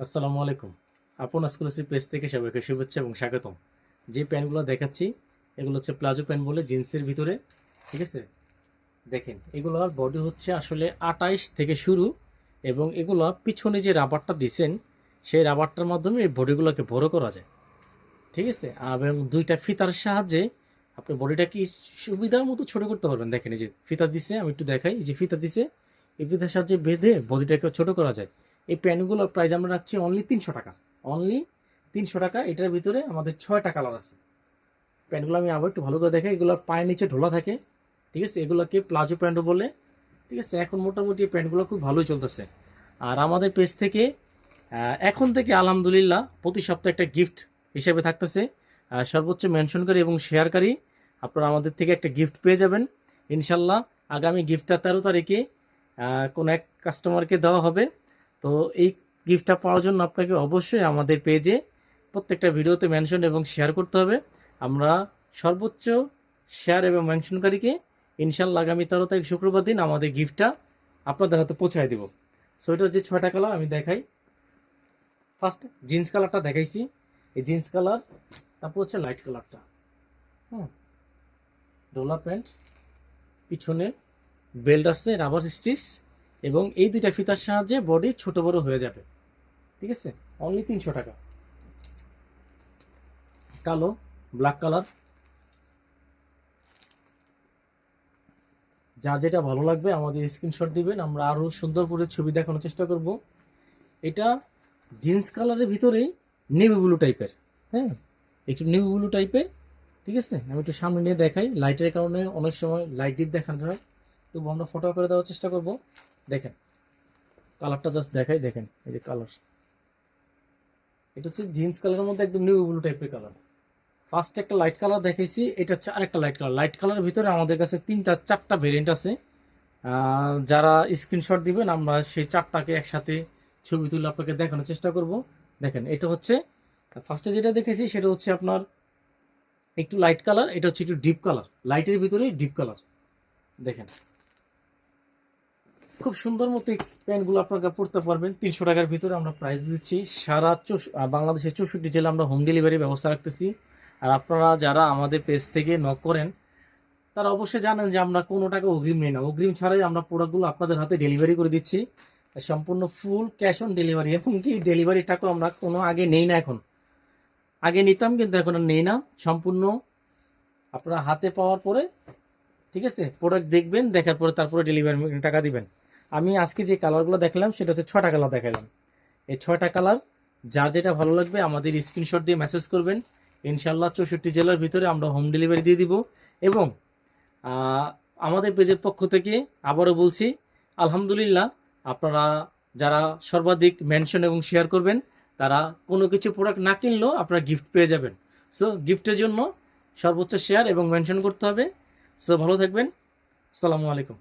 আসসালামু আলাইকুম। আপন এক্সক্লুসিভ পেজ থেকে সবাইকে শুভেচ্ছা এবং স্বাগতম। যে প্যান্টগুলো দেখাচ্ছি এগুলো হচ্ছে প্লাজো প্যান্ট বলে, জিন্সের ভিতরে। ঠিক আছে, দেখেন এগুলোর বডি হচ্ছে আসলে 28 থেকে শুরু, এবং এগুলো পিছনে যে রাবারটা দিছেন সেই রাবারটার মাধ্যমে এই বডিগুলোকে বড় করা যায়। ঠিক আছে, এবং দুইটা ফিতার সাহায্যে আপনি বডিটা কি সুবিধার মতো ছোট করতে পারবেন। দেখেন এই যে ফিতা দিছে, আমি একটু দেখাই। এই যে ফিতা দিছে, এই ফিতার সাহায্যে বেঁধে বডিটাকে ছোট করা যায়। এই প্যান্টগুলোর প্রাইস আমরা রাখছি অনলি 300 টাকা। অনলি 300 টাকা। এটার ভিতরে আমাদের 6টা কালার আছে। প্যান্টগুলো আমি আবার একটু ভালো করে দেখাই। এগুলো পায়ের নিচে ঢোলা থাকে। ঠিক আছে, এগুলোকে প্লাজো প্যান্টও বলে। ঠিক আছে, এখন মোটামুটি এই প্যান্টগুলো খুব ভালোই চলতেছে। আর আমাদের পেজ থেকে এখন থেকে আলহামদুলিল্লাহ প্রতি সপ্তাহে একটা গিফট হিসেবে থাকতেছে। সর্বোচ্চ মেনশনকারী এবং শেয়ারকারী আপনারা আমাদের থেকে একটা গিফট পেয়ে যাবেন ইনশাল্লাহ। আগামী গিফটটা 13 তারিখে কোনো এক কাস্টমারকে দেওয়া হবে। তো এই গিফটটা পাওয়ার জন্য আপনাকে অবশ্যই আমাদের পেজে প্রত্যেকটা ভিডিওতে মেনশন এবং শেয়ার করতে হবে। আমরা সর্বোচ্চ শেয়ার এবং মেনশনকারীকে ইনশাল্লাহ আগামী 13 তারিখ শুক্রবার দিন আমাদের গিফটটা আপনাদের হাতে পৌঁছায় দেব। সো এটার যে 6টা কালার আমি দেখাই। ফার্স্ট জিন্স কালারটা দেখাইছি, এই জিন্স কালার। তারপর হচ্ছে লাইট কালারটা। হ্যাঁ, ডোলা প্যান্ট, পিছনে বেল্ট আছে, রাবার স্টিচ, এবং এই দুইটা ফিতার সাহায্যে বডি ছোট বড় হয়ে যাবে। ঠিক আছে, অনলি 300 টাকা। কালো, ব্ল্যাক কালার, যার যেটা ভালো লাগবে আমাদের স্ক্রিনশট দিবেন, আমরা আরো সুন্দর করে ছবি দেখানোর চেষ্টা করব। এটা জিন্স কালারের ভিতরে নেভি ব্লু টাইপের। হ্যাঁ, একটু নেভি ব্লু টাইপের। ঠিক আছে, আমি একটু সামনে নিয়ে দেখাই। লাইটের কারণে অনেক সময় লাইট ডিপ দেখানো হয়, তবু আমরা ফটো করে দেওয়ার চেষ্টা করব। দেখেন কালারটা জাস্ট দেখাই। দেখেন এই যে কালার, এটা হচ্ছে জিন্স কালারের মধ্যে একদম নিউ ব্লু টাইপের কালার। ফার্স্ট একটা লাইট কালার দেখাইছি, এটা হচ্ছে আরেকটা লাইট কালার। লাইট কালারের ভিতরে আমাদের কাছে 3-4টা ভেরিয়েন্ট আছে। যারা স্ক্রিনশট দিবেন আমরা সেই 4টাকে একসাথে ছবি তুলে আপনাকে দেখানোর চেষ্টা করব। দেখেন এটা হচ্ছে ফার্স্টে যেটা দেখেছি সেটা হচ্ছে আপনার একটু লাইট কালার, এটা হচ্ছে একটু ডিপ কালার, লাইটের ভিতরে ডিপ কালার। দেখেন খুব সুন্দর মতো এই প্যান্টগুলো আপনারা পড়তে পারবেন। 300 টাকার ভিতরে আমরা প্রাইস দিচ্ছি। সারা বাংলাদেশের 64 জেলা আমরা হোম ডেলিভারি ব্যবস্থা রাখতেছি। আর আপনারা যারা আমাদের পেজ থেকে নক করেন তারা অবশ্যই জানেন যে আমরা কোনো টাকা অগ্রিম নেই না। অগ্রিম ছাড়াই আমরা প্রোডাক্টগুলো আপনাদের হাতে ডেলিভারি করে দিচ্ছি। সম্পূর্ণ ফুল ক্যাশ অন ডেলিভারি। এমনকি ডেলিভারি টাকা আমরা কোনো আগে নেই না। এখন আগে নিতাম, কিন্তু এখন আর নেই না। সম্পূর্ণ আপনারা হাতে পাওয়ার পরে, ঠিক আছে, প্রোডাক্ট দেখবেন, দেখার পরে তারপরে ডেলিভারি টাকা দিবেন। আমি আজকে যে কালারগুলো দেখালাম সেটা হচ্ছে 6টা কালার দেখালাম। এই 6টা কালার যার যেটা ভালো লাগবে আমাদের স্ক্রিনশট দিয়ে মেসেজ করবেন। ইনশাল্লাহ 64 জেলার ভিতরে আমরা হোম ডেলিভারি দিয়ে দিব। এবং আমাদের পেজের পক্ষ থেকে আবারও বলছি, আলহামদুলিল্লাহ, আপনারা যারা সর্বাধিক মেনশন এবং শেয়ার করবেন তারা কোনো কিছু প্রোডাক্ট না কিনলেও আপনারা গিফট পেয়ে যাবেন। সো গিফটের জন্য সর্বোচ্চ শেয়ার এবং মেনশন করতে হবে। সো ভালো থাকবেন। আসসালামু আলাইকুম।